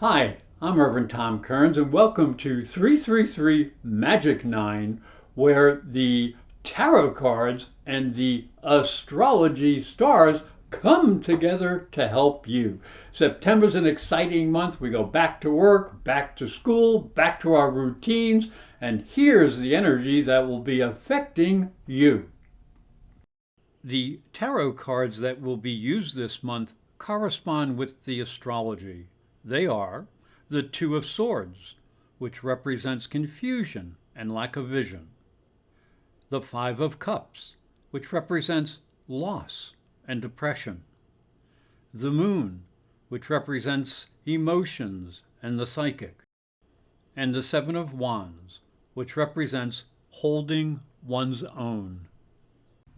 Hi, I'm Reverend Tom Kearns, and welcome to 333 Magic 9, where the tarot cards and the astrology stars come together to help you. September's an exciting month. We go back to work, back to school, back to our routines, and here's the energy that will be affecting you. The tarot cards that will be used this month correspond with the astrology. They are the Two of Swords, which represents confusion and lack of vision. The Five of Cups, which represents loss and depression. The Moon, which represents emotions and the psychic. And the Seven of Wands, which represents holding one's own.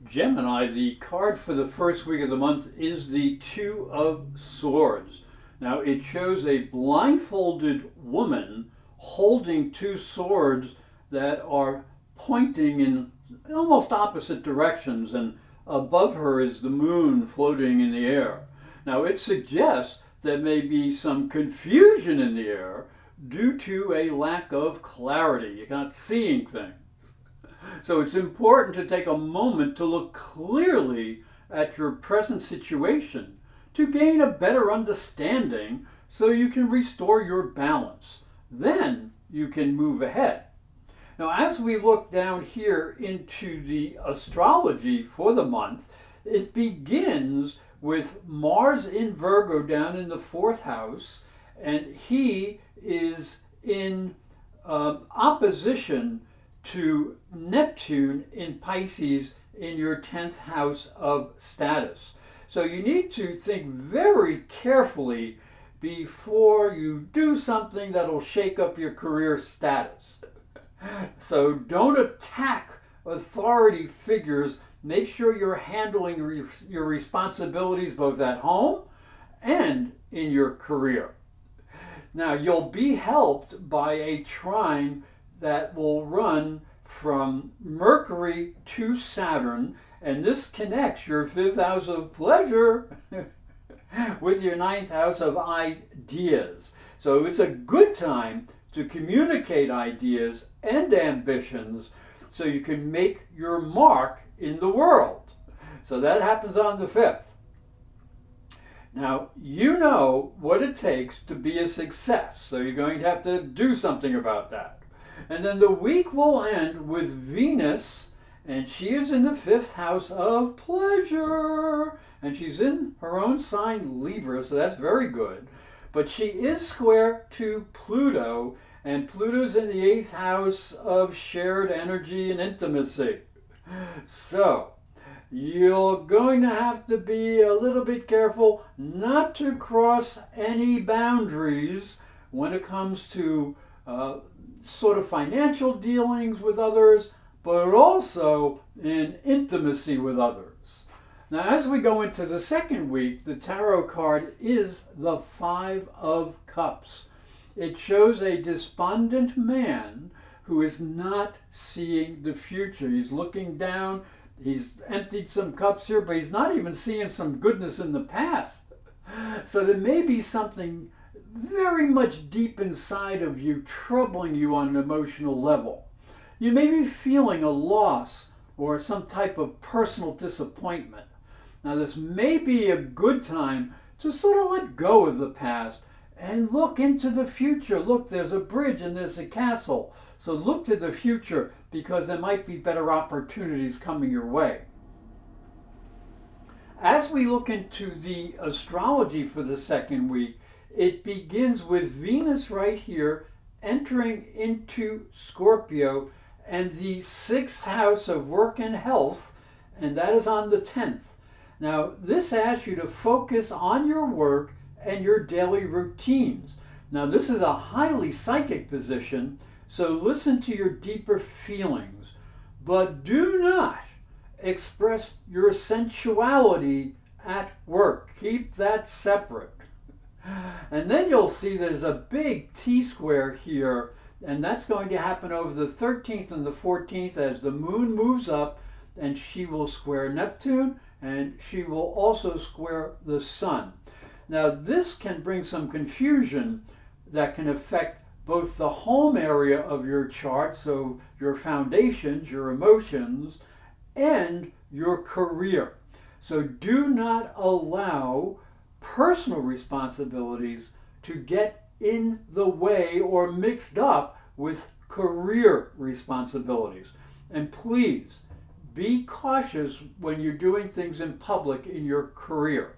Gemini, the card for the first week of the month is the Two of Swords. Now, it shows a blindfolded woman holding two swords that are pointing in almost opposite directions, and above her is the moon floating in the air. Now, it suggests there may be some confusion in the air due to a lack of clarity. You're not seeing things. So it's important to take a moment to look clearly at your present situation to gain a better understanding so you can restore your balance. Then you can move ahead. Now, as we look down here into the astrology for the month, it begins with Mars in Virgo down in the 4th house, and he is in opposition to Neptune in Pisces in your 10th house of status. So you need to think very carefully before you do something that'll shake up your career status. So don't attack authority figures. Make sure you're handling your responsibilities both at home and in your career. Now, you'll be helped by a trine that will run from Mercury to Saturn, and this connects your 5th house of pleasure with your 9th house of ideas. So it's a good time to communicate ideas and ambitions so you can make your mark in the world. So that happens on the 5th. Now, you know what it takes to be a success, so you're going to have to do something about that. And then the week will end with Venus, and she is in the 5th house of pleasure. And she's in her own sign, Libra, so that's very good. But she is square to Pluto, and Pluto's in the 8th house of shared energy and intimacy. So, you're going to have to be a little bit careful not to cross any boundaries when it comes to sort of financial dealings with others, but also in intimacy with others. Now, as we go into the second week, the tarot card is the Five of Cups. It shows a despondent man who is not seeing the future. He's looking down. He's emptied some cups here, but he's not even seeing some goodness in the past. So there may be something very much deep inside of you troubling you on an emotional level. You may be feeling a loss or some type of personal disappointment. Now, this may be a good time to sort of let go of the past and look into the future. Look, there's a bridge and there's a castle. So look to the future because there might be better opportunities coming your way. As we look into the astrology for the second week, it begins with Venus right here entering into Scorpio and the 6th house of work and health, and that is on the 10th. Now, this asks you to focus on your work and your daily routines. Now, this is a highly psychic position, so listen to your deeper feelings, but do not express your sensuality at work. Keep that separate. And then you'll see there's a big T-square here, and that's going to happen over the 13th and the 14th as the moon moves up, and she will square Neptune, and she will also square the sun. Now, this can bring some confusion, that can affect both the home area of your chart, so your foundations, your emotions, and your career. So do not allow personal responsibilities to get in the way or mixed up with career responsibilities. And please be cautious when you're doing things in public in your career.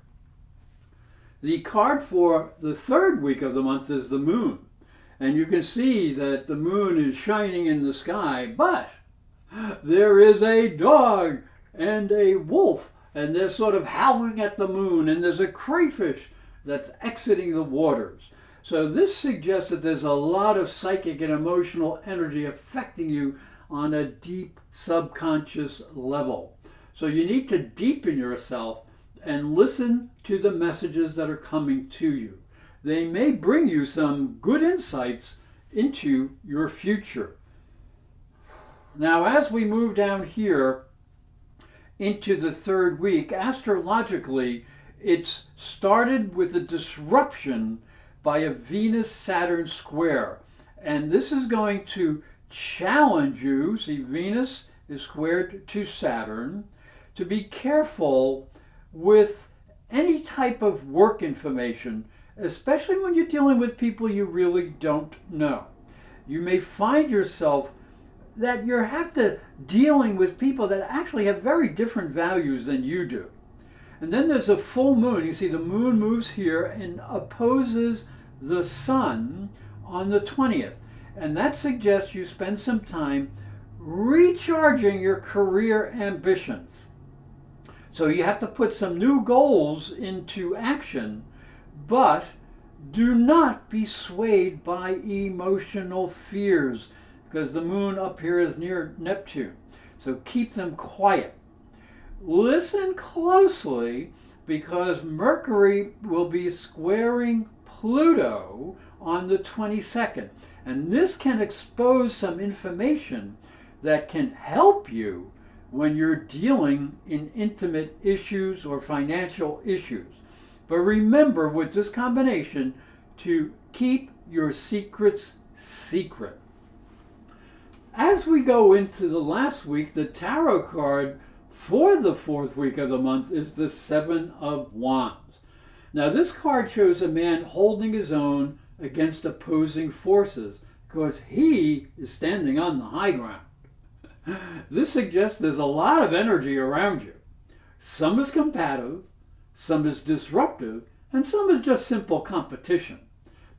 The card for the third week of the month is the moon. And you can see that the moon is shining in the sky, but there is a dog and a wolf, and they're sort of howling at the moon, and there's a crayfish that's exiting the waters. So this suggests that there's a lot of psychic and emotional energy affecting you on a deep subconscious level. So you need to deepen yourself and listen to the messages that are coming to you. They may bring you some good insights into your future. Now, as we move down here into the third week, astrologically, it's started with a disruption by a Venus Saturn square. And this is going to challenge you. See, Venus is squared to Saturn, to be careful with any type of work information, especially when you're dealing with people you really don't know. You may find yourself that you have to dealing with people that actually have very different values than you do. And then there's a full moon. You see the moon moves here and opposes the sun on the 20th. And that suggests you spend some time recharging your career ambitions. So you have to put some new goals into action, but do not be swayed by emotional fears, because the moon up here is near Neptune. So keep them quiet. Listen closely, because Mercury will be squaring Pluto on the 22nd. And this can expose some information that can help you when you're dealing in intimate issues or financial issues. But remember with this combination to keep your secrets secret. As we go into the last week, the tarot card for the fourth week of the month is the Seven of Wands. Now this card shows a man holding his own against opposing forces because he is standing on the high ground. This suggests there's a lot of energy around you. Some is combative, some is disruptive, and some is just simple competition.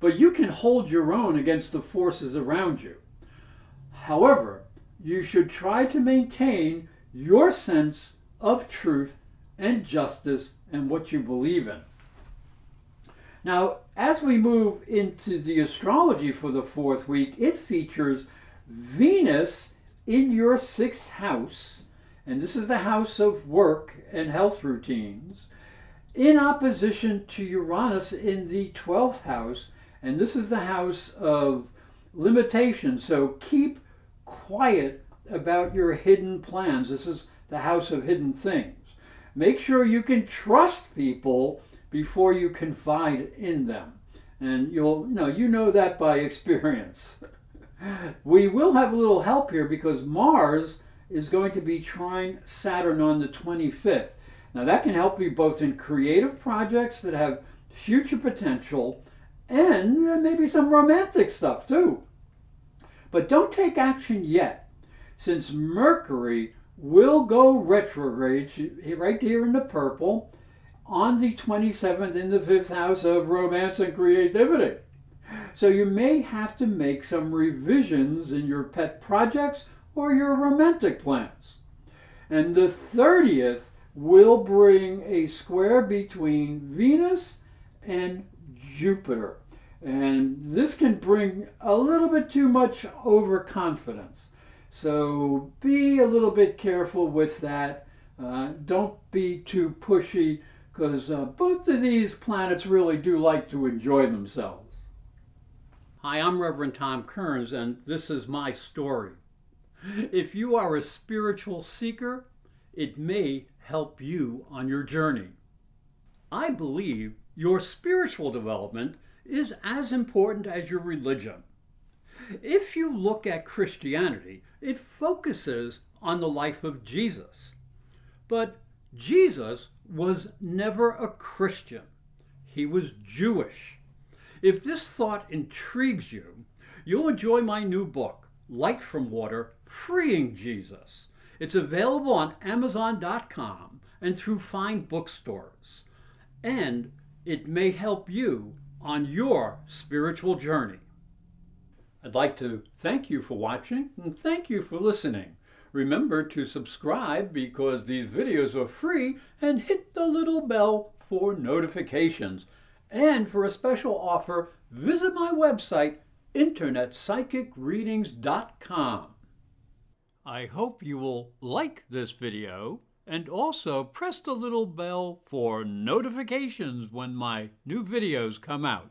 But you can hold your own against the forces around you. However, you should try to maintain your sense of truth and justice and what you believe in. Now, as we move into the astrology for the fourth week, it features Venus in your sixth house, and this is the house of work and health routines, in opposition to Uranus in the 12th house, and this is the house of limitation. So keep quiet about your hidden plans. This is the house of hidden things. Make sure you can trust people before you confide in them. And you know that by experience. We will have a little help here because Mars is going to be trine Saturn on the 25th. Now that can help you both in creative projects that have future potential and maybe some romantic stuff too. But don't take action yet, since Mercury will go retrograde right here in the purple on the 27th in the 5th house of romance and creativity. So you may have to make some revisions in your pet projects or your romantic plans. And the 30th will bring a square between Venus and Jupiter. And this can bring a little bit too much overconfidence. So be a little bit careful with that. Don't be too pushy, because both of these planets really do like to enjoy themselves. Hi, I'm Reverend Tom Kearns, and this is my story. If you are a spiritual seeker, it may help you on your journey. I believe your spiritual development is as important as your religion. If you look at Christianity, it focuses on the life of Jesus. But Jesus was never a Christian. He was Jewish. If this thought intrigues you, you'll enjoy my new book, Light from Water, Freeing Jesus. It's available on Amazon.com and through fine bookstores. And it may help you on your spiritual journey. I'd like to thank you for watching and thank you for listening. Remember to subscribe because these videos are free and hit the little bell for notifications. And for a special offer, visit my website, internetpsychicreadings.com. I hope you will like this video and also press the little bell for notifications when my new videos come out.